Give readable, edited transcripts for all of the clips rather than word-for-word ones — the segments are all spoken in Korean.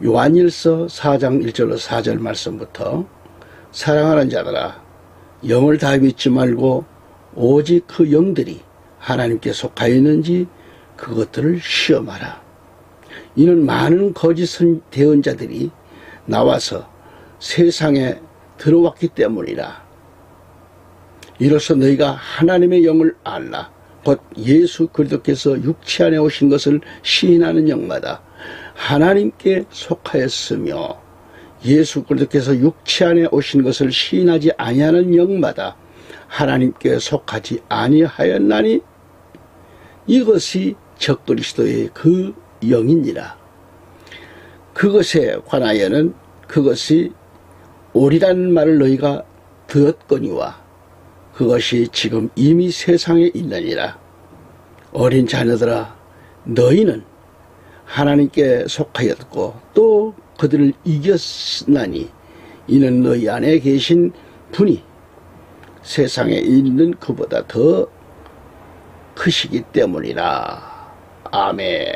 요한일서 4장 1절로 4절 말씀부터 사랑하는 자들아 영을 다 믿지 말고 오직 그 영들이 하나님께 속하여 있는지 그것들을 시험하라. 이는 많은 거짓 대언자들이 나와서 세상에 들어왔기 때문이라. 이로써 너희가 하나님의 영을 알라. 곧 예수 그리스도께서 육체 안에 오신 것을 시인하는 영마다 하나님께 속하였으며 예수 그리스도께서 육체 안에 오신 것을 시인하지 아니하는 영마다 하나님께 속하지 아니하였나니 이것이 적그리스도의 그 영이니라. 그것에 관하여는 그것이 옳으라는 말을 너희가 들었거니와 그것이 지금 이미 세상에 있느니라. 어린 자녀들아 너희는 하나님께 속하였고 또 그들을 이겼나니 이는 너희 안에 계신 분이 세상에 있는 그보다 더 크시기 때문이라. 아멘.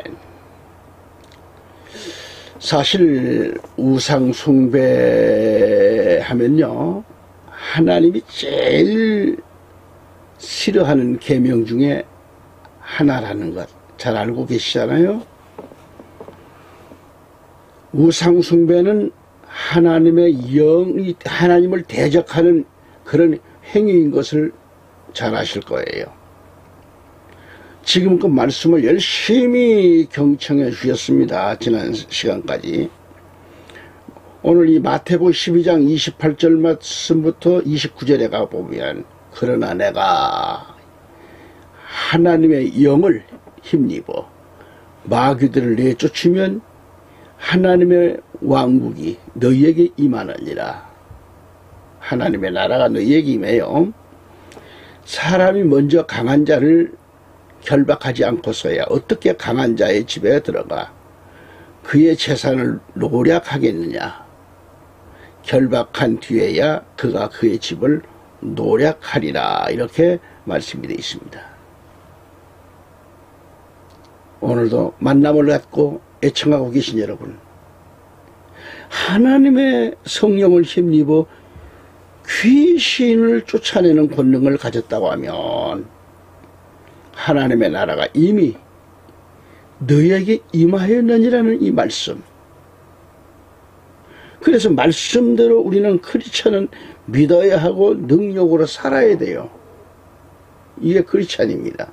사실 우상 숭배하면요 하나님이 제일 싫어하는 계명 중에 하나라는 것 잘 알고 계시잖아요. 우상 숭배는 하나님의 영이 하나님을 대적하는 그런 행위인 것을 잘 아실 거예요. 지금 그 말씀을 열심히 경청해 주셨습니다. 지난 시간까지. 오늘 이 마태복음 12장 28절 말씀부터 29절에 가보면 그러나 내가 하나님의 영을 힘입어 마귀들을 내쫓으면 하나님의 왕국이 너희에게 임하느니라. 하나님의 나라가 너희에게 임해요. 사람이 먼저 강한 자를 결박하지 않고서야 어떻게 강한 자의 집에 들어가 그의 재산을 노략하겠느냐. 결박한 뒤에야 그가 그의 집을 노략하리라. 이렇게 말씀이 되어 있습니다. 오늘도 만남을 갖고 애청하고 계신 여러분, 하나님의 성령을 힘입어 귀신을 쫓아내는 권능을 가졌다고 하면 하나님의 나라가 이미 너희에게 임하였느니라는 이 말씀. 그래서 말씀대로 우리는 크리스천은 믿어야 하고 능력으로 살아야 돼요. 이게 크리스천입니다.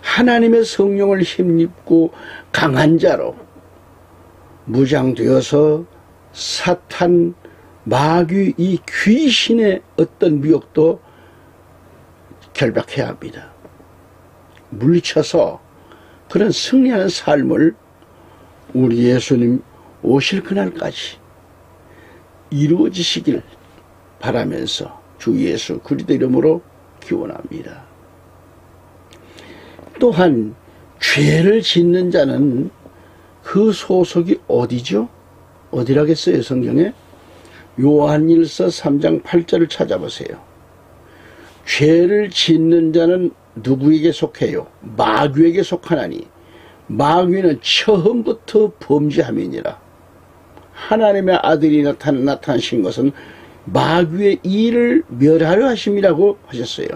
하나님의 성령을 힘입고 강한 자로 무장되어서 사탄, 마귀, 이 귀신의 어떤 미혹도 결박해야 합니다. 물리쳐서 그런 승리하는 삶을 우리 예수님 오실 그날까지 이루어지시길 바라면서 주 예수 그리스도 이름으로 기원합니다. 또한 죄를 짓는 자는 그 소속이 어디죠? 어디라겠어요 성경에? 요한일서 3장 8절을 찾아보세요. 죄를 짓는 자는 누구에게 속해요? 마귀에게 속하나니 마귀는 처음부터 범죄함이니라. 하나님의 아들이 나타나신 것은 마귀의 일을 멸하려 하심이라고 하셨어요.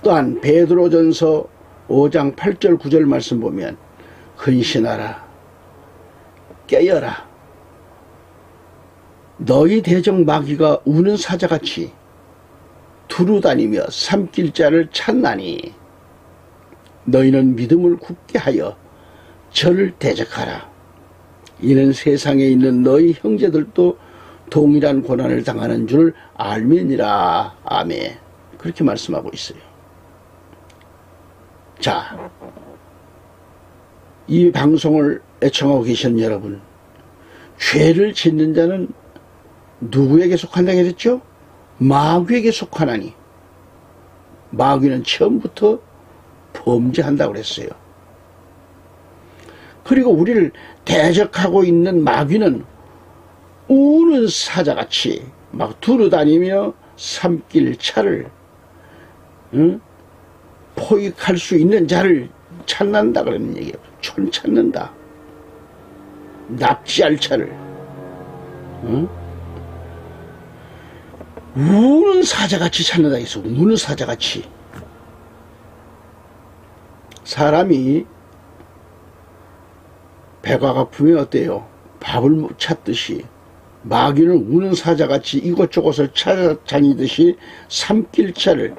또한 베드로전서 5장 8절 9절 말씀 보면 근신하라 깨어라 너희 대적 마귀가 우는 사자같이 두루다니며 삼킬 자를 찾나니 너희는 믿음을 굳게 하여 저를 대적하라. 이는 세상에 있는 너희 형제들도 동일한 고난을 당하는 줄 알면이라. 아멘. 그렇게 말씀하고 있어요. 자, 이 방송을 애청하고 계신 여러분, 죄를 짓는 자는 누구에게 속한다고 했죠? 마귀에게 속하나니 마귀는 처음부터 범죄한다고 그랬어요. 그리고 우리를 대적하고 있는 마귀는 우는 사자같이 막 두루다니며 삼킬 차를 포획할 수 있는 자를 찾는다 그러는 얘기예요. 찾는다. 납치할 차를, 응? 우는 사자같이 찾는다 했어. 우는 사자같이. 사람이 배가 고프면 어때요? 밥을 찾듯이 마귀는 우는 사자같이 이곳저곳을 찾아다니듯이 삼킬자를,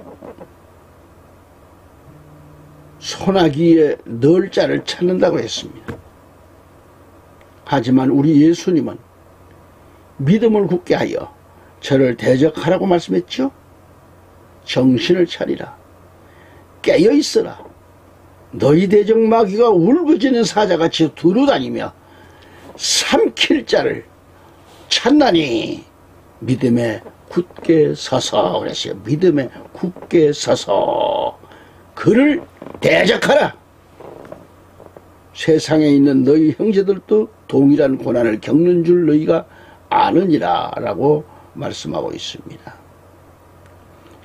소나기에 넣을 자를 찾는다고 했습니다. 하지만 우리 예수님은 믿음을 굳게 하여 저를 대적하라고 말씀했죠. 정신을 차리라. 깨어있어라. 너희 대적 마귀가 울부짖는 사자같이 두루다니며 삼킬 자를 찾나니 믿음에 굳게 서서 그랬어요. 믿음에 굳게 서서 그를 대적하라. 세상에 있는 너희 형제들도 동일한 고난을 겪는 줄 너희가 아느니라 라고 말씀하고 있습니다.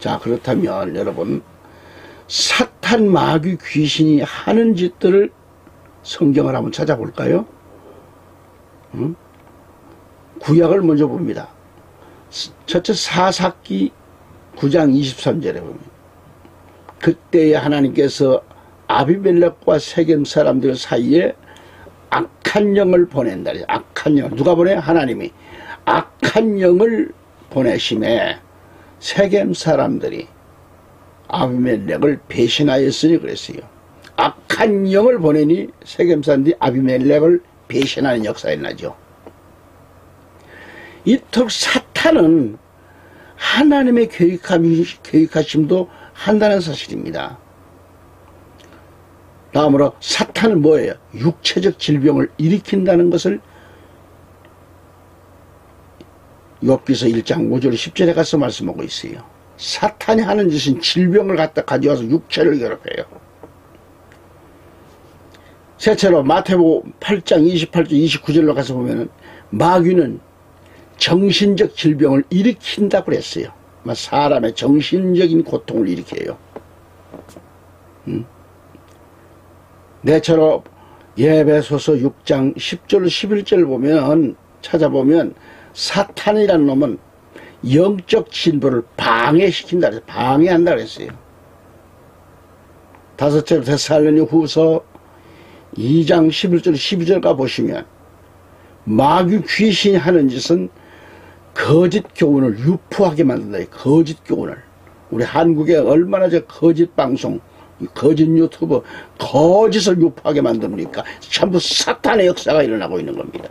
자, 그렇다면 여러분, 사탄 마귀 귀신이 하는 짓들을 성경을 한번 찾아볼까요? 구약을 먼저 봅니다. 첫째 사사기 9장 23절에 보면 그때에 하나님께서 아비멜렉과 세겜 사람들 사이에 악한 영을 보낸다. 악한 영. 누가 보내? 하나님이. 악한 영을 보내심에 세겜 사람들이 아비멜렉을 배신하였으니 그랬어요. 악한 영을 보내니 세겜 사람들이 아비멜렉을 배신하는 역사가 일어나죠. 이토록 사탄은 하나님의 계획하심도 한다는 사실입니다. 다음으로 사탄은 뭐예요? 육체적 질병을 일으킨다는 것을 욥기서 1장 5절 10절에 가서 말씀하고 있어요. 사탄이 하는 짓은 질병을 갖다 가져와서 육체를 괴롭혀요. 셋째로 마태복음 8장 28절 29절로 가서 보면은 마귀는 정신적 질병을 일으킨다고 그랬어요. 사람의 정신적인 고통을 일으켜요. 넷째로 예배소서 6장 10절 11절 보면 찾아보면 사탄이라는 놈은 영적 진보를 방해시킨다 그랬어요. 방해한다 그랬어요. 다섯째로 데살로니가후서 2장 11절 12절 가 보시면 마귀 귀신이 하는 짓은 거짓 교훈을 유포하게 만든다. 거짓 교훈을. 우리 한국에 얼마나 저 거짓 방송, 거짓 유튜브, 거짓을 유포하게 만듭니까? 전부 사탄의 역사가 일어나고 있는 겁니다.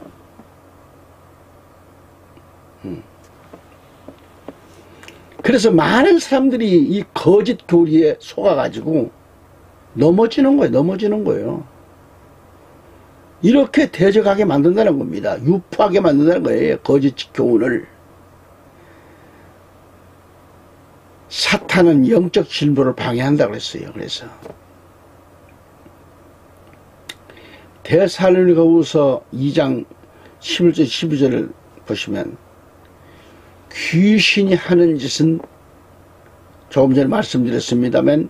그래서 많은 사람들이 이 거짓 교리에 속아가지고 넘어지는 거예요. 이렇게 대적하게 만든다는 겁니다. 유포하게 만든다는 거예요. 거짓 교훈을. 사탄은 영적 진보를 방해한다고 그랬어요. 그래서 데살로니가후서 2장 11절 12절을 보시면 귀신이 하는 짓은 조금 전에 말씀드렸습니다만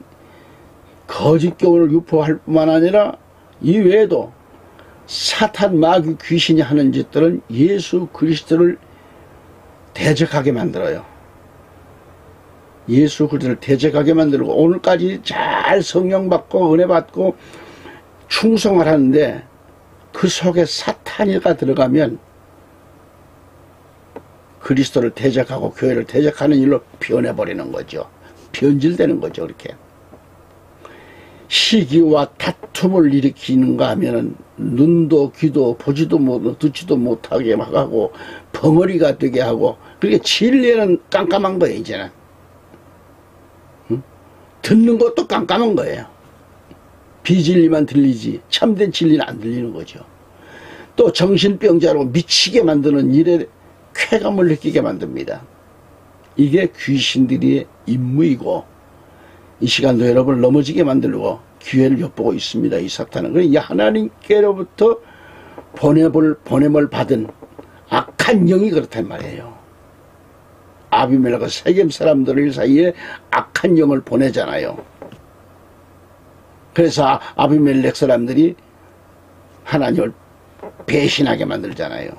거짓 교훈을 유포할 뿐만 아니라 이외에도 사탄 마귀 귀신이 하는 짓들은 예수 그리스도를 대적하게 만들어요. 예수 그리스도를 대적하게 만들고 오늘까지 잘 성령 받고 은혜 받고 충성을 하는데 그 속에 사탄이가 들어가면 그리스도를 대적하고 교회를 대적하는 일로 변해버리는 거죠. 변질되는 거죠. 그렇게 시기와 다툼을 일으키는가 하면은 눈도 귀도 보지도 못 듣지도 못하게 막 하고 벙어리가 되게 하고 그렇게 진리는 깜깜한 거예요. 이제는 듣는 것도 깜깜한 거예요. 비진리만 들리지 참된 진리는 안 들리는 거죠. 또 정신병자로 미치게 만드는 일에 쾌감을 느끼게 만듭니다. 이게 귀신들의 임무이고 이 시간도 여러분을 넘어지게 만들고 기회를 엿보고 있습니다. 이 사탄은. 그러니까 하나님께로부터 보냄을 받은 악한 영이 그렇단 말이에요. 아비멜렉과 세겜 사람들 사이에 악한 영을 보내잖아요. 그래서 아비멜렉 사람들이 하나님을 배신하게 만들잖아요.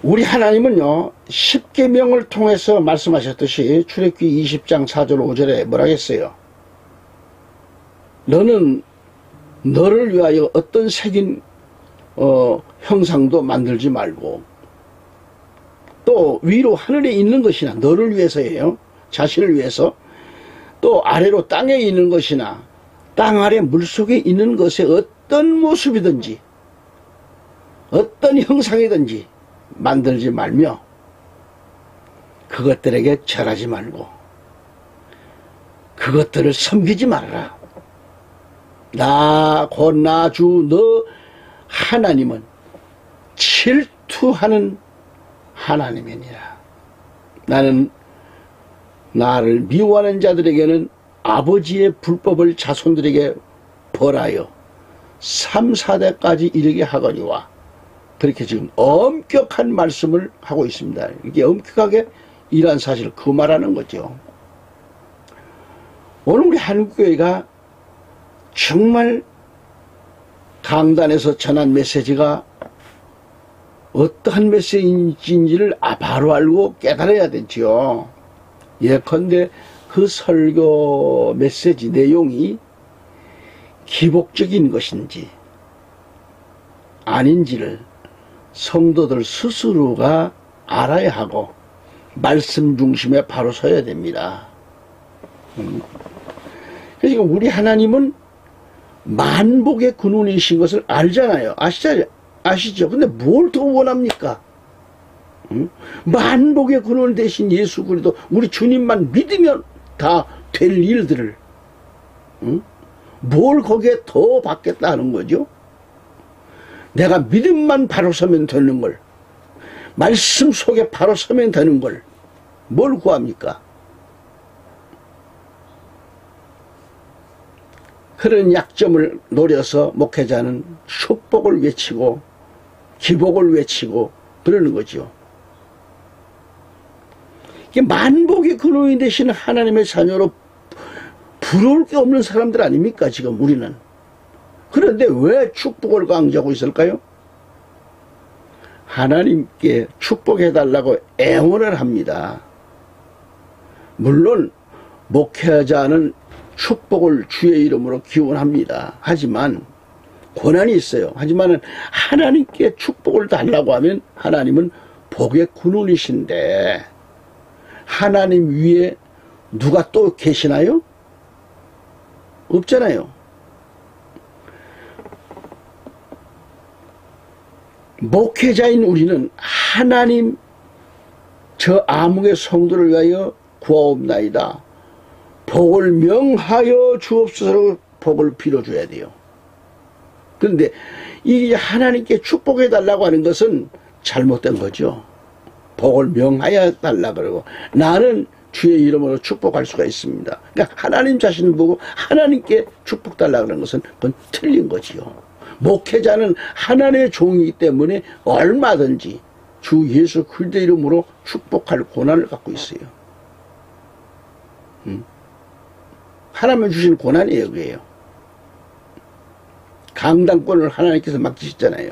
우리 하나님은요, 십계명을 통해서 말씀하셨듯이 출애굽기 20장 4절 5절에 뭐라 했어요? 너는 너를 위하여 어떤 색인 형상도 만들지 말고, 또 위로 하늘에 있는 것이나 너를 위해서예요. 자신을 위해서. 또 아래로 땅에 있는 것이나 땅 아래 물속에 있는 것의 어떤 모습이든지 어떤 형상이든지 만들지 말며 그것들에게 절하지 말고 그것들을 섬기지 말아라. 나 곧 나 주 너 하나님은 질투하는 하나님이니라. 나는 나를 미워하는 자들에게는 아버지의 불법을 자손들에게 벌하여 3, 4대까지 이르게 하거니와, 그렇게 지금 엄격한 말씀을 하고 있습니다. 이게 엄격하게 이러한 사실, 그 말하는 거죠. 오늘 우리 한국교회가 정말 강단에서 전한 메시지가 어떠한 메시지인지를 바로 알고 깨달아야 되죠. 예컨대 그 설교 메시지 내용이 기복적인 것인지 아닌지를 성도들 스스로가 알아야 하고 말씀 중심에 바로 서야 됩니다. 그러니까 우리 하나님은 만복의 근원이신 것을 알잖아요. 아시죠? 근데 뭘 더 원합니까? 만복의 근원 대신 예수 그리스도 우리 주님만 믿으면 다 될 일들을 뭘 거기에 더 받겠다 하는 거죠? 내가 믿음만 바로 서면 되는 걸, 말씀 속에 바로 서면 되는 걸 뭘 구합니까? 그런 약점을 노려서 목회자는 축복을 외치고 기복을 외치고 그러는 거죠. 만복의 근원이 되시는 하나님의 자녀로 부러울 게 없는 사람들 아닙니까 지금 우리는. 그런데 왜 축복을 강조하고 있을까요? 하나님께 축복해달라고 애원을 합니다. 물론 목회자는 축복을 주의 이름으로 기원합니다. 하지만 고난이 있어요. 하지만 하나님께 축복을 달라고 하면 하나님은 복의 근원이신데 하나님 위에 누가 또 계시나요? 없잖아요. 목회자인 우리는 하나님 저 암흑의 성도를 위하여 구하옵나이다. 복을 명하여 주옵소서. 복을 빌어줘야 돼요. 그런데 이 하나님께 축복해 달라고 하는 것은 잘못된 거죠. 복을 명하여 달라 그러고 나는 주의 이름으로 축복할 수가 있습니다. 그러니까 하나님 자신을 보고 하나님께 축복 달라 그러는 것은 그건 틀린 거지요. 목회자는 하나님의 종이기 때문에 얼마든지 주 예수 그리스도 이름으로 축복할 권한을 갖고 있어요. 하나님이 주신 권한이에요. 그게요. 강당권을 하나님께서 맡기셨잖아요.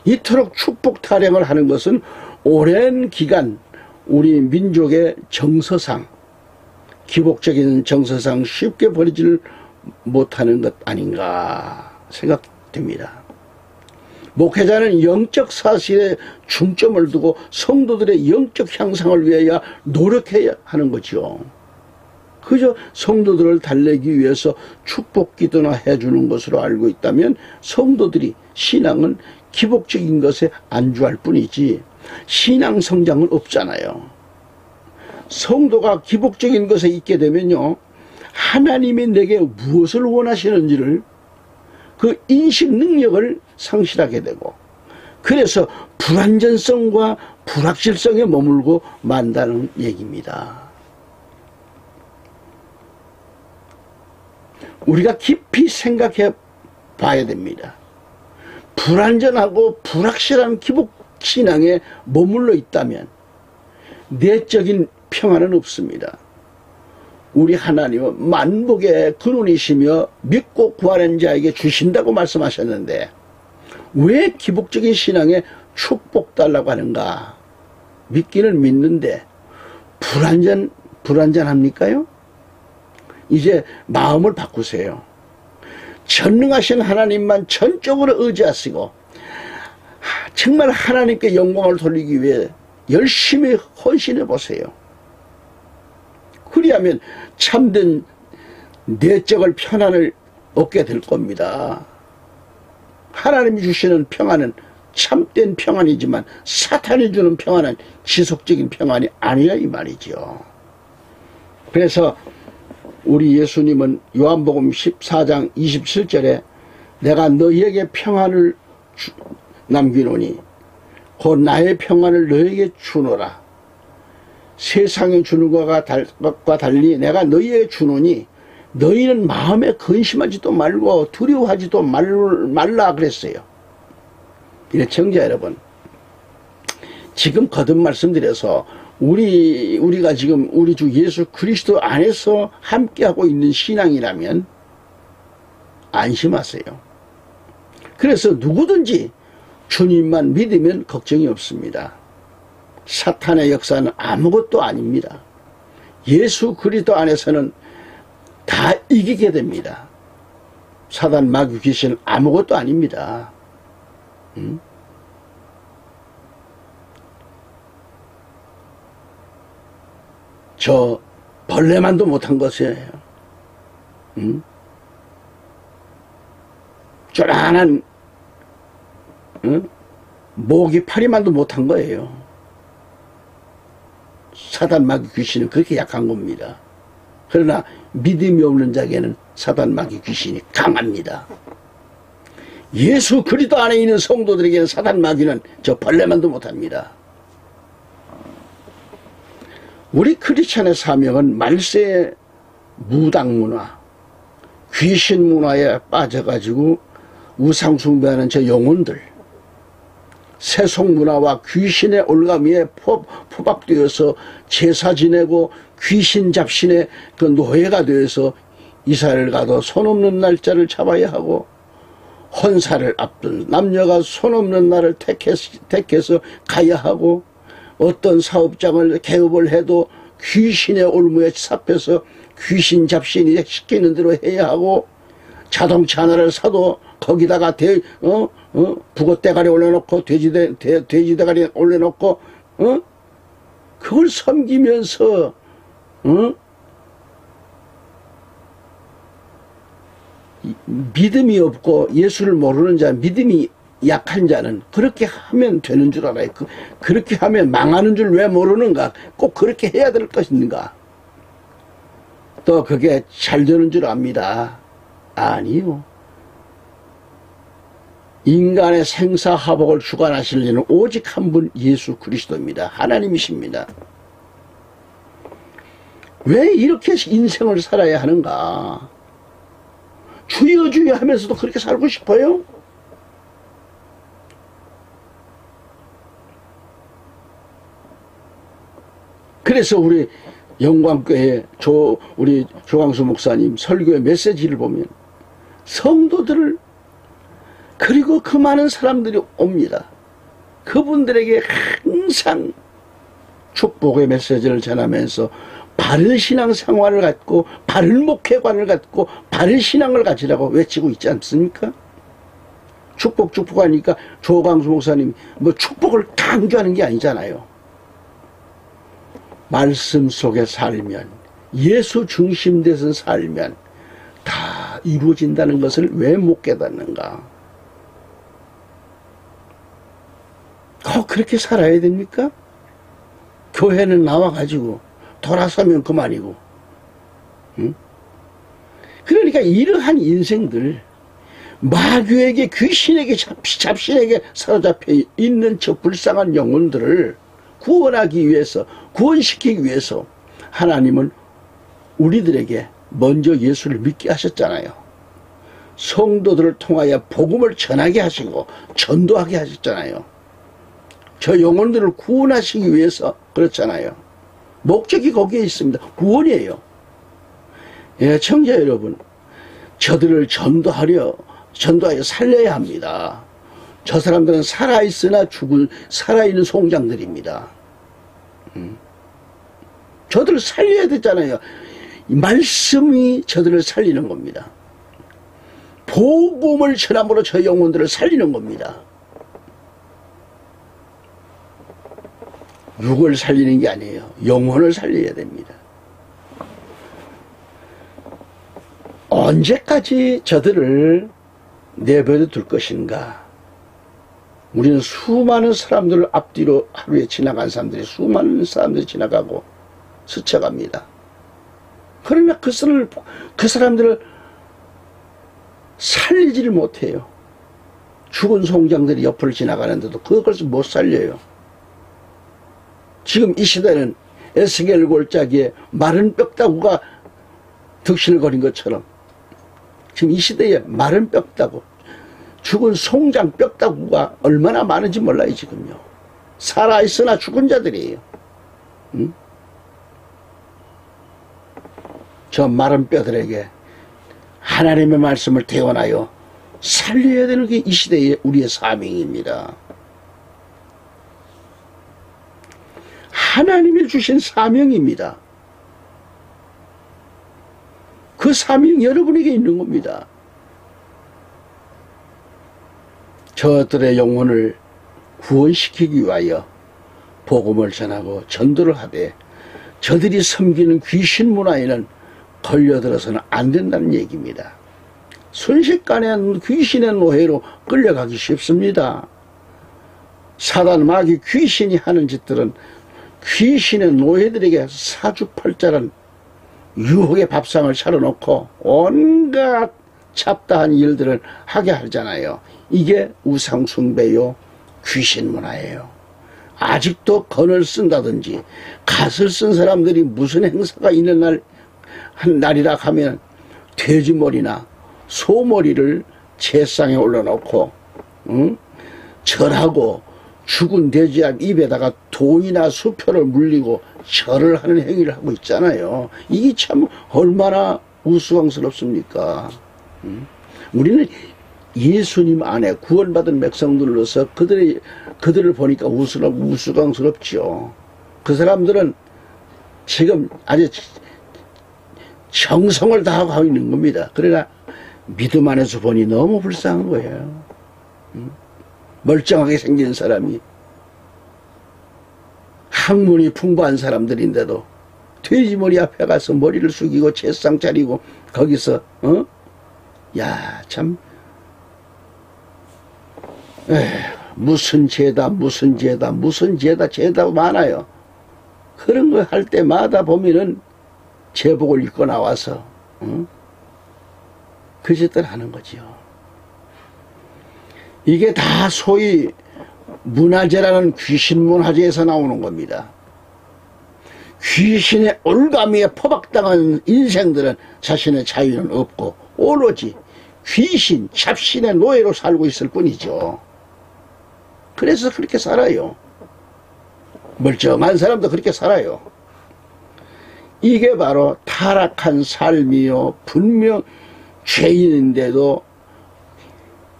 이토록 축복 타령을 하는 것은 오랜 기간 우리 민족의 정서상, 기복적인 정서상 쉽게 버리지를 못하는 것 아닌가 생각됩니다. 목회자는 영적 사실에 중점을 두고 성도들의 영적 향상을 위하여 노력해야 하는 거죠. 그저 성도들을 달래기 위해서 축복 기도나 해주는 것으로 알고 있다면 성도들이 신앙은 기복적인 것에 안주할 뿐이지 신앙 성장은 없잖아요. 성도가 기복적인 것에 있게 되면요, 하나님이 내게 무엇을 원하시는지를 그 인식 능력을 상실하게 되고, 그래서 불완전성과 불확실성에 머물고 만다는 얘기입니다. 우리가 깊이 생각해 봐야 됩니다. 불완전하고 불확실한 기복신앙에 머물러 있다면 내적인 평안은 없습니다. 우리 하나님은 만복의 근원이시며 믿고 구하는 자에게 주신다고 말씀하셨는데 왜 기복적인 신앙에 축복 달라고 하는가? 믿기는 믿는데 불완전합니까요? 이제 마음을 바꾸세요. 전능하신 하나님만 전적으로 의지하시고 정말 하나님께 영광을 돌리기 위해 열심히 헌신해 보세요. 그리하면 참된 내적을 평안을 얻게 될 겁니다. 하나님이 주시는 평안은 참된 평안이지만 사탄이 주는 평안은 지속적인 평안이 아니라 이 말이죠. 그래서 우리 예수님은 요한복음 14장 27절에 내가 너희에게 평안을 남기노니 곧 나의 평안을 너희에게 주노라. 세상에 주는 것과 달리 내가 너희에게 주노니 너희는 마음에 근심하지도 말고 두려워하지도 말라 그랬어요. 이래 청자 여러분, 지금 거듭 말씀드려서 우리가 지금 우리 주 예수 그리스도 안에서 함께하고 있는 신앙이라면 안심하세요. 그래서 누구든지 주님만 믿으면 걱정이 없습니다. 사탄의 역사는 아무것도 아닙니다. 예수 그리스도 안에서는 다 이기게 됩니다. 사단 마귀 귀신은 아무것도 아닙니다. 저 벌레만도 못한 것이에요. 쪼란한 모기 파리만도 못한 거예요. 사단 마귀 귀신은 그렇게 약한 겁니다. 그러나 믿음이 없는 자에게는 사단 마귀 귀신이 강합니다. 예수 그리스도 안에 있는 성도들에게는 사단 마귀는 저 벌레만도 못합니다. 우리 크리스찬의 사명은 말세의 무당 문화, 귀신 문화에 빠져가지고 우상 숭배하는 저 영혼들, 세속 문화와 귀신의 올가미에 포박되어서 제사 지내고 귀신 잡신의 그 노예가 되어서 이사를 가도 손 없는 날짜를 잡아야 하고 헌사를 앞둔 남녀가 손 없는 날을 택해서 가야 하고 어떤 사업장을 개업을 해도 귀신의 올무에 잡혀서 귀신 잡신이 시키는 대로 해야 하고 자동차 하나를 사도 거기다가 북어 대가리 올려놓고 돼지 대가리 올려놓고 그걸 섬기면서 믿음이 없고 예수를 모르는 자, 믿음이 약한 자는 그렇게 하면 되는 줄 알아요. 그렇게 하면 망하는 줄 왜 모르는가? 꼭 그렇게 해야 될 것인가? 또 그게 잘 되는 줄 압니다. 아니요. 인간의 생사화복을 주관하실 이는 오직 한 분 예수 그리스도입니다. 하나님이십니다. 왜 이렇게 인생을 살아야 하는가? 주여 주여 하면서도 그렇게 살고 싶어요? 그래서 우리 영광교회 우리 조광수 목사님 설교의 메시지를 보면 성도들을 그리고 그 많은 사람들이 옵니다. 그분들에게 항상 축복의 메시지를 전하면서 바른 신앙생활을 갖고 바른 목회관을 갖고 바른 신앙을 가지라고 외치고 있지 않습니까? 축복하니까 조광수 목사님 뭐 축복을 강조하는 게 아니잖아요. 말씀 속에 살면 예수 중심돼서 살면 다 이루어진다는 것을 왜 못 깨닫는가? 그렇게 살아야 됩니까? 교회는 나와가지고 돌아서면 그만이고. 응? 그러니까 이러한 인생들, 마귀에게 귀신에게 잡신에게 사로잡혀 있는 저 불쌍한 영혼들을 구원하기 위해서, 구원시키기 위해서 하나님은 우리들에게 먼저 예수를 믿게 하셨잖아요. 성도들을 통하여 복음을 전하게 하시고 전도하게 하셨잖아요. 저 영혼들을 구원하시기 위해서 그렇잖아요. 목적이 거기에 있습니다. 구원이에요. 예, 청자 여러분, 저들을 전도하여 살려야 합니다. 저 사람들은 살아있으나 살아있는 송장들입니다. 저들을 살려야 되잖아요. 말씀이 저들을 살리는 겁니다. 복음을 전함으로 저 영혼들을 살리는 겁니다. 육을 살리는 게 아니에요. 영혼을 살려야 됩니다. 언제까지 저들을 내버려 둘 것인가? 우리는 수많은 사람들을 앞뒤로 하루에 지나간 사람들이 수많은 사람들이 지나가고 스쳐갑니다. 그러나 그 사람들을 살리지를 못해요. 죽은 송장들이 옆을 지나가는데도 그것을 못 살려요. 지금 이 시대는 에스겔 골짜기에 마른 뼈다구가 득실거린 것처럼 지금 이 시대에 마른 뼈다구, 죽은 송장 뼈다구가 얼마나 많은지 몰라요. 지금요. 살아있으나 죽은 자들이에요. 응? 저 마른 뼈들에게 하나님의 말씀을 태어나여 살려야 되는 게 이 시대의 우리의 사명입니다. 하나님이 주신 사명입니다. 그 사명 여러분에게 있는 겁니다. 저들의 영혼을 구원시키기 위하여 복음을 전하고 전도를 하되 저들이 섬기는 귀신 문화에는 걸려들어서는 안 된다는 얘기입니다. 순식간에 귀신의 노예로 끌려가기 쉽습니다. 사단 마귀 귀신이 하는 짓들은 귀신의 노예들에게 사주팔자란 유혹의 밥상을 차려놓고 온갖 잡다한 일들을 하게 하잖아요. 이게 우상숭배요, 귀신 문화예요. 아직도 건을 쓴다든지 갓을 쓴 사람들이 무슨 행사가 있는 한 날이라 하면 돼지머리나 소머리를 제상에 올려놓고 절하고 죽은 돼지약 입에다가 돈이나 수표를 물리고 절을 하는 행위를 하고 있잖아요. 이게 참 얼마나 우스꽝스럽습니까? 우리는 예수님 안에 구원받은 백성들로서 그들을 보니까 우스꽝스럽죠. 그 사람들은 지금 아주 정성을 다하고 있는 겁니다. 그러나 믿음 안에서 보니 너무 불쌍한 거예요. 멀쩡하게 생긴 사람이, 학문이 풍부한 사람들인데도 돼지머리 앞에 가서 머리를 숙이고 제상 차리고 거기서 야, 참 무슨 죄다 많아요. 그런 거 할 때마다 보면은 제복을 입고 나와서 그 짓들 하는 거지요. 이게 다 소위 문화재라는 귀신 문화재에서 나오는 겁니다. 귀신의 올가미에 포박당한 인생들은 자신의 자유는 없고 오로지 귀신, 잡신의 노예로 살고 있을 뿐이죠. 그래서 그렇게 살아요. 멀쩡한 사람도 그렇게 살아요. 이게 바로 타락한 삶이요, 분명 죄인인데도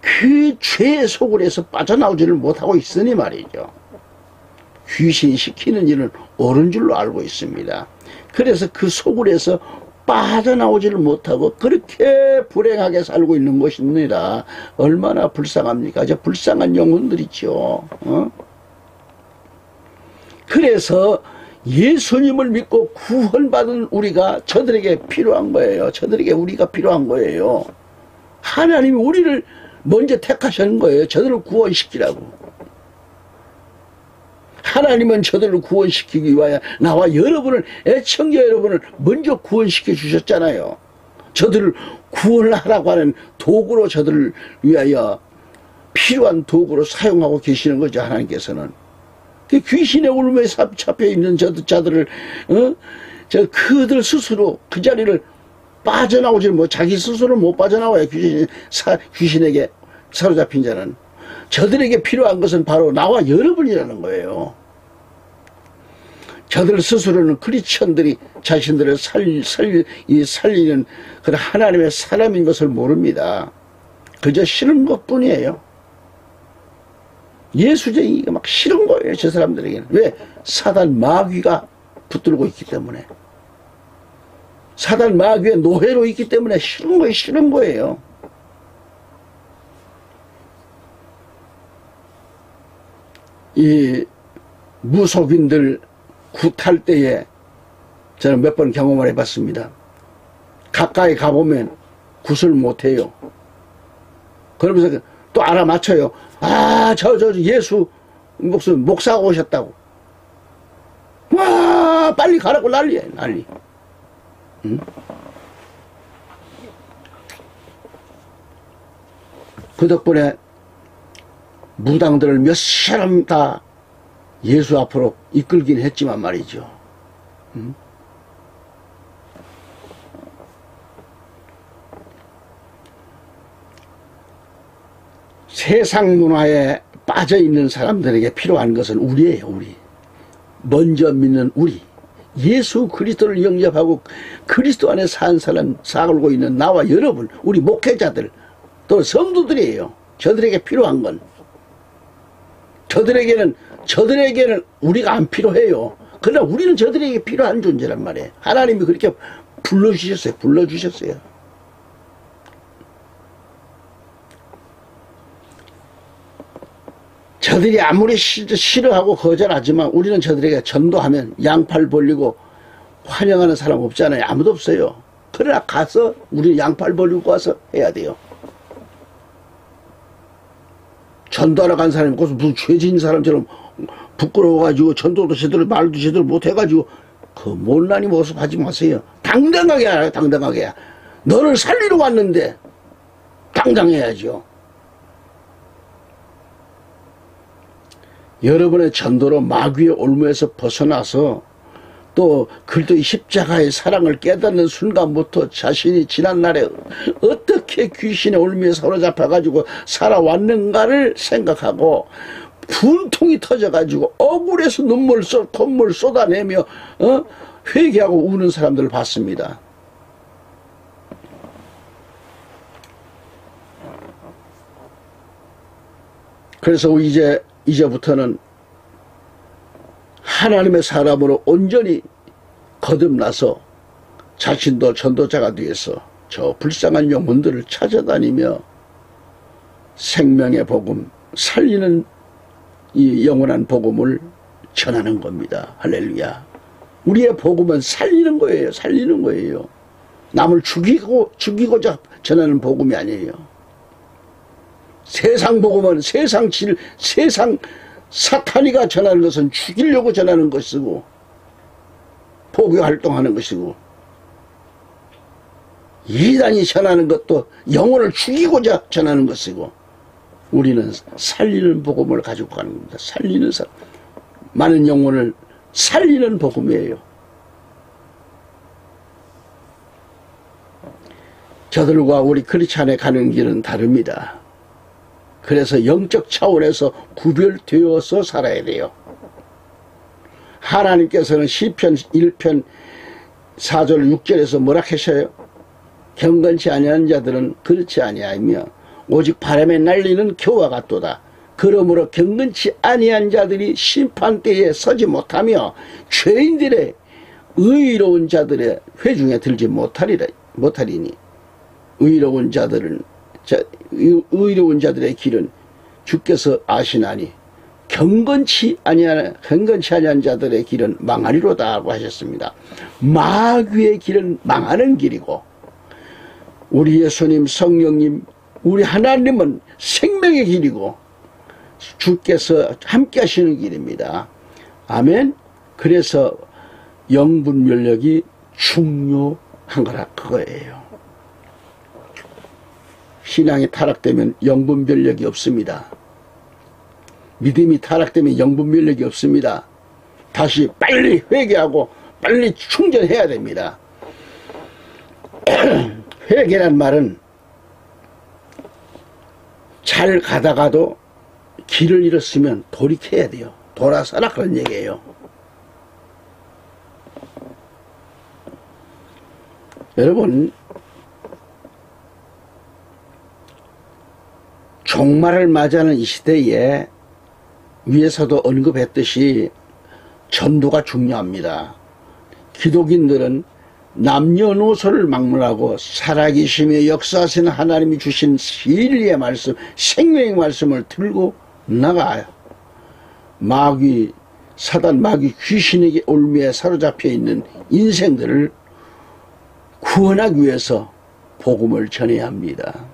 그 죄의 소굴에서 빠져나오지를 못하고 있으니 말이죠. 귀신 시키는 일은 옳은 줄로 알고 있습니다. 그래서 그 소굴에서 빠져나오지를 못하고 그렇게 불행하게 살고 있는 것입니다. 얼마나 불쌍합니까? 저 불쌍한 영혼들이죠. 그래서 예수님을 믿고 구원받은 우리가 저들에게 필요한 거예요. 저들에게 우리가 필요한 거예요. 하나님이 우리를 먼저 택하신 거예요. 저들을 구원시키라고. 하나님은 저들을 구원시키기 위하여 나와 여러분을, 애청자 여러분을 먼저 구원시켜 주셨잖아요. 저들을 구원하라고 하는 도구로 저들을 위하여 필요한 도구로 사용하고 계시는 거죠. 하나님께서는. 그 귀신의 울음에 잡혀 있는 자들을 그들 스스로 그 자리를 빠져나오지 자기 스스로 못 빠져나와요. 귀신에게 사로잡힌 자는. 저들에게 필요한 것은 바로 나와 여러분이라는 거예요. 저들 스스로는 크리스천들이 자신들을 살리는 그런 하나님의 사람인 것을 모릅니다. 그저 싫은 것 뿐이에요. 예수쟁이가 막 싫은 거예요, 저 사람들에게는. 왜? 사단 마귀가 붙들고 있기 때문에. 사단 마귀의 노예로 있기 때문에 싫은 거예요. 이 무속인들 굿할 때에 저는 몇 번 경험을 해봤습니다. 가까이 가보면 굿을 못해요. 그러면서 또 알아맞혀요. 아, 저 예수 무슨 목사가 오셨다고. 와, 빨리 가라고 난리야, 난리. 응? 그 덕분에 무당들을 몇 사람 다 예수 앞으로 이끌긴 했지만 말이죠. 응? 세상 문화에 빠져있는 사람들에게 필요한 것은 우리예요, 우리. 먼저 믿는 우리. 예수 그리스도를 영접하고 그리스도 안에 산 사람, 살고 있는 나와 여러분, 우리 목회자들, 또 성도들이에요. 저들에게 필요한 건. 저들에게는 우리가 안 필요해요. 그러나 우리는 저들에게 필요한 존재란 말이에요. 하나님이 그렇게 불러주셨어요. 저들이 아무리 싫어하고 거절하지만 우리는 저들에게 전도하면 양팔 벌리고 환영하는 사람 없잖아요. 아무도 없어요. 그러나 가서 우리는 양팔 벌리고 와서 해야 돼요. 전도하러 간 사람이 무슨 죄진 사람처럼 부끄러워가지고 전도도 제대로 말도 제대로 못해가지고 그 못난이 모습 하지 마세요. 당당하게 알아요. 당당하게. 너를 살리러 왔는데 당당해야죠. 여러분의 전도로 마귀의 올무에서 벗어나서 또 그리스도의 십자가의 사랑을 깨닫는 순간부터 자신이 지난날에 어떻게 귀신의 올무에 사로잡혀가지고 살아왔는가를 생각하고 분통이 터져가지고 억울해서 콧물 쏟아내며 회개하고 우는 사람들을 봤습니다. 그래서 이제부터는 하나님의 사람으로 온전히 거듭나서 자신도 전도자가 되어서 저 불쌍한 영혼들을 찾아다니며 생명의 복음, 살리는 이 영원한 복음을 전하는 겁니다. 할렐루야. 우리의 복음은 살리는 거예요. 살리는 거예요. 남을 죽이고자 전하는 복음이 아니에요. 세상 복음은 세상 사탄이가 전하는 것은 죽이려고 전하는 것이고 포교 활동하는 것이고 이단이 전하는 것도 영혼을 죽이고자 전하는 것이고 우리는 살리는 복음을 가지고 가는 겁니다. 살리는 사람, 많은 영혼을 살리는 복음이에요. 저들과 우리 크리스찬에 가는 길은 다릅니다. 그래서 영적 차원에서 구별되어서 살아야 돼요. 하나님께서는 시편 1편 4절 6절에서 뭐라 하셔요? 경건치 아니한 자들은 그렇지 아니하며 오직 바람에 날리는 겨와 같도다. 그러므로 경건치 아니한 자들이 심판대에 서지 못하며 죄인들의 의로운 자들의 회중에 들지 못하리니 의로운 자들의 길은 주께서 아시나니 경건치 아니한 자들의 길은 망하리로다 하고 하셨습니다. 마귀의 길은 망하는 길이고 우리 예수님, 성령님, 우리 하나님은 생명의 길이고 주께서 함께 하시는 길입니다. 아멘. 그래서 영분별력이 중요한 거라 그거예요. 신앙이 타락되면 영분별력이 없습니다. 믿음이 타락되면 영분별력이 없습니다. 다시 빨리 회개하고 빨리 충전해야 됩니다. 회개란 말은 잘 가다가도 길을 잃었으면 돌이켜야 돼요. 돌아서라 그런 얘기예요. 여러분, 종말을 맞이하는 이 시대에 위에서도 언급했듯이 전도가 중요합니다. 기독인들은 남녀노소를 막론하고 살아계시며 역사하시는 하나님이 주신 진리의 말씀, 생명의 말씀을 들고 나가요. 마귀, 사단, 마귀, 귀신에게 올미에 사로잡혀 있는 인생들을 구원하기 위해서 복음을 전해야 합니다.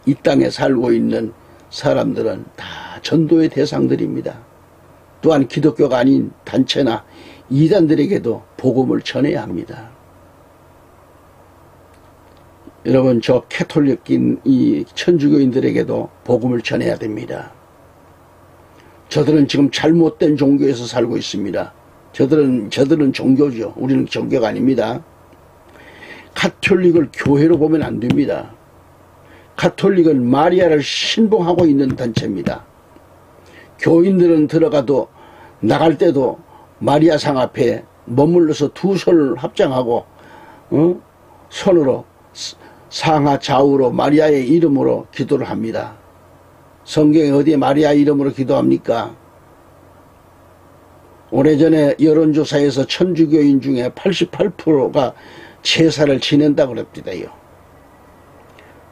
이 땅에 살고 있는 사람들은 다 전도의 대상들입니다. 또한 기독교가 아닌 단체나 이단들에게도 복음을 전해야 합니다. 여러분, 저 캐톨릭인 이 천주교인들에게도 복음을 전해야 됩니다. 저들은 지금 잘못된 종교에서 살고 있습니다. 저들은 종교죠. 우리는 종교가 아닙니다. 가톨릭을 교회로 보면 안 됩니다. 가톨릭은 마리아를 신봉하고 있는 단체입니다. 교인들은 들어가도 나갈 때도 마리아 상 앞에 머물러서 두 손을 합장하고 손으로 상하 좌우로 마리아의 이름으로 기도를 합니다. 성경에 어디에 마리아 이름으로 기도합니까? 오래전에 여론조사에서 천주교인 중에 88%가 제사를 지낸다고 그럽니다요.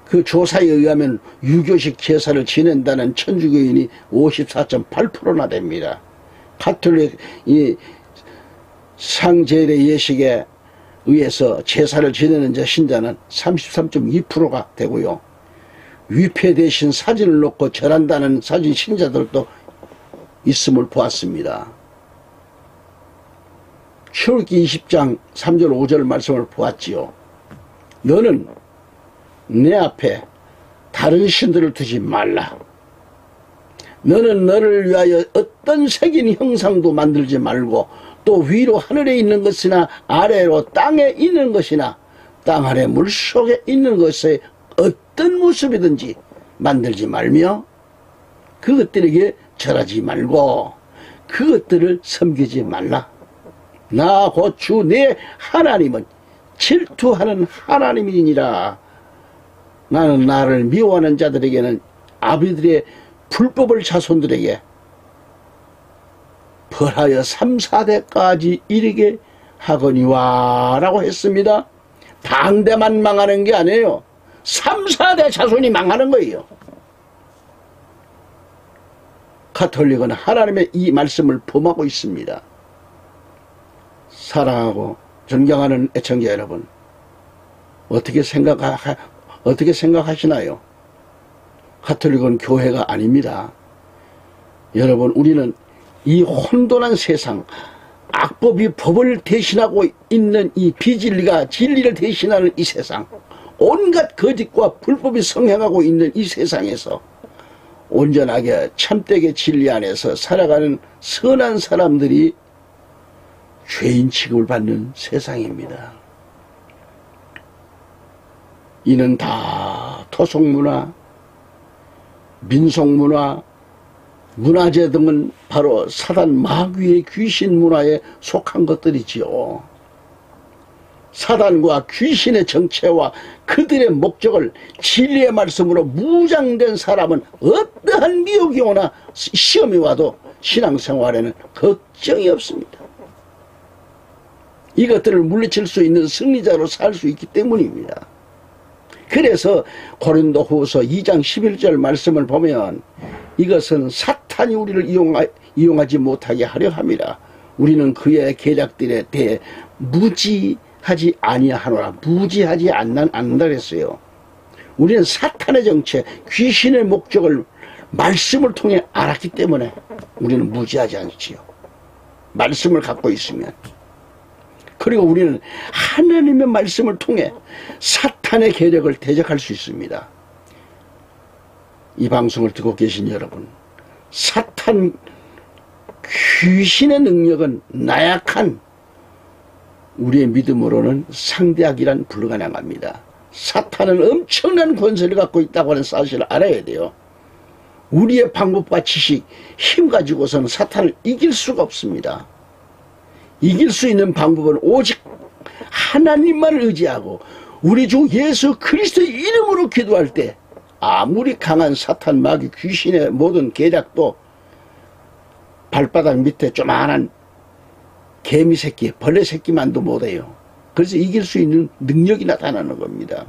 그 조사에 의하면 유교식 제사를 지낸다는 천주교인이 54.8%나 됩니다. 가톨릭 이 상제례 예식에 의해서 제사를 지내는 신자는 33.2%가 되고요. 위패 대신 사진을 놓고 절한다는 사진 신자들도 있음을 보았습니다. 출애굽기 20장 3절 5절 말씀을 보았지요. 너는 내 앞에 다른 신들을 두지 말라. 너는 너를 위하여 어떤 색인 형상도 만들지 말고 또 위로 하늘에 있는 것이나 아래로 땅에 있는 것이나 땅 아래 물속에 있는 것에 어떤 모습이든지 만들지 말며 그것들에게 절하지 말고 그것들을 섬기지 말라. 나 곧 주 내 하나님은 질투하는 하나님이니라. 나는 나를 미워하는 자들에게는 아비들의 불법을 자손들에게 벌하여 3, 4대까지 이르게 하거니와 라고 했습니다. 당대만 망하는 게 아니에요. 3, 4대 자손이 망하는 거예요. 가톨릭은 하나님의 이 말씀을 범하고 있습니다. 사랑하고 존경하는 애청자 여러분, 어떻게 생각하시나요? 가톨릭은 교회가 아닙니다. 여러분, 우리는 이 혼돈한 세상, 악법이 법을 대신하고 있는 이 비진리가 진리를 대신하는 이 세상, 온갖 거짓과 불법이 성행하고 있는 이 세상에서 온전하게 참되게 진리 안에서 살아가는 선한 사람들이 죄인 취급을 받는 세상입니다. 이는 다 토속문화, 민속문화, 문화재 등은 바로 사단 마귀의 귀신 문화에 속한 것들이지요. 사단과 귀신의 정체와 그들의 목적을 진리의 말씀으로 무장된 사람은 어떠한 미혹이 오나 시험이 와도 신앙생활에는 걱정이 없습니다. 이것들을 물리칠 수 있는 승리자로 살 수 있기 때문입니다. 그래서 고린도후서 2장 11절 말씀을 보면 이것은 사탄이 우리를 이용하지 못하게 하려 함이라. 우리는 그의 계략들에 대해 무지하지 아니하노라. 무지하지 않는다 그랬어요. 우리는 사탄의 정체, 귀신의 목적을 말씀을 통해 알았기 때문에 우리는 무지하지 않지요. 말씀을 갖고 있으면. 그리고 우리는 하나님의 말씀을 통해 사탄의 계략을 대적할 수 있습니다. 이 방송을 듣고 계신 여러분, 사탄 귀신의 능력은 나약한 우리의 믿음으로는 상대하기란 불가능합니다. 사탄은 엄청난 권세를 갖고 있다고 하는 사실을 알아야 돼요. 우리의 방법과 지식, 힘 가지고서는 사탄을 이길 수가 없습니다. 이길 수 있는 방법은 오직 하나님만을 의지하고 우리 주 예수 그리스도의 이름으로 기도할 때 아무리 강한 사탄, 마귀, 귀신의 모든 계략도 발바닥 밑에 조만한 개미 새끼, 벌레 새끼만도 못해요. 그래서 이길 수 있는 능력이 나타나는 겁니다.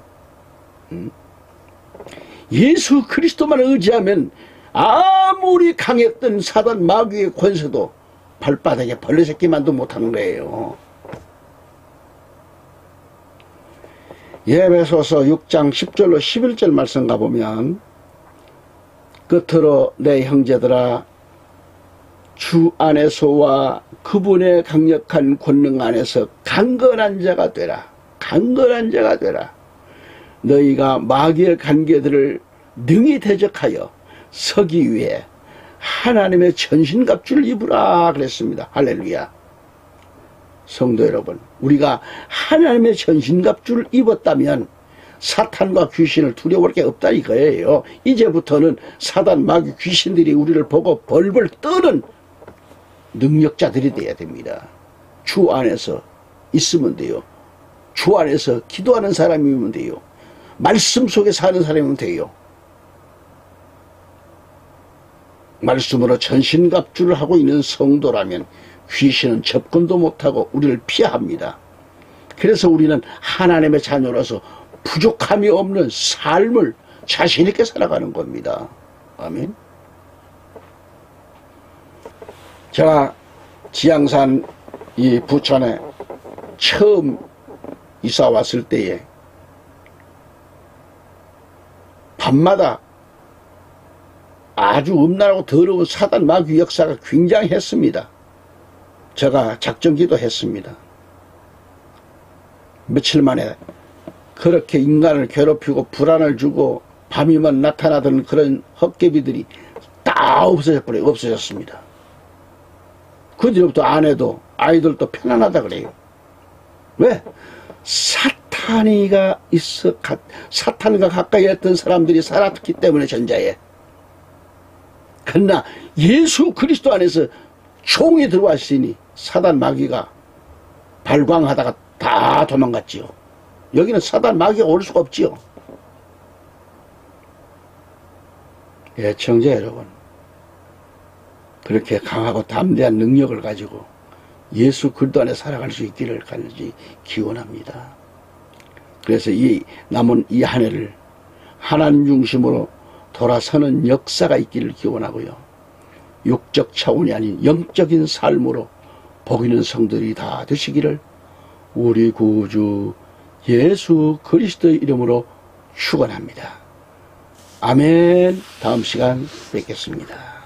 예수 그리스도만 의지하면 아무리 강했던 사단, 마귀의 권세도 발바닥에 벌레 새끼만도 못하는 거예요. 에베소서 6장 10절로 11절 말씀 가보면, 끝으로 내 형제들아 주 안에서와 그분의 강력한 권능 안에서 강건한 자가 되라. 강건한 자가 되라. 너희가 마귀의 관계들을 능히 대적하여 서기 위해 하나님의 전신갑주를 입으라 그랬습니다. 할렐루야. 성도 여러분, 우리가 하나님의 전신갑주를 입었다면 사탄과 귀신을 두려워할 게 없다 이거예요. 이제부터는 사단, 마귀, 귀신들이 우리를 보고 벌벌 떠는 능력자들이 돼야 됩니다. 주 안에서 있으면 돼요. 주 안에서 기도하는 사람이면 돼요. 말씀 속에 사는 사람이면 돼요. 말씀으로 전신갑주를 하고 있는 성도라면 귀신은 접근도 못하고 우리를 피합니다. 그래서 우리는 하나님의 자녀로서 부족함이 없는 삶을 자신있게 살아가는 겁니다. 아멘. 제가 지향산 이 부천에 처음 이사 왔을 때에 밤마다 아주 음란하고 더러운 사단 마귀 역사가 굉장했습니다. 제가 작정기도 했습니다. 며칠 만에 그렇게 인간을 괴롭히고 불안을 주고 밤이면 나타나던 그런 헛개비들이 다 없어졌습니다. 그 뒤로부터 아내도 아이들도 편안하다 그래요. 왜? 사탄과 가까이 했던 사람들이 살았기 때문에 전자에. 그러나 예수 그리스도 안에서 총이 들어왔으니 사단 마귀가 발광하다가 다 도망갔지요. 여기는 사단 마귀가 올 수가 없지요. 애청자 여러분, 그렇게 강하고 담대한 능력을 가지고 예수 그리스도 안에 살아갈 수 있기를 간절히 기원합니다. 그래서 이 남은 이 한 해를 하나님 중심으로 돌아서는 역사가 있기를 기원하고요. 육적 차원이 아닌 영적인 삶으로 복 있는 성들이 다 되시기를 우리 구주 예수 그리스도의 이름으로 축원합니다. 아멘. 다음 시간 뵙겠습니다.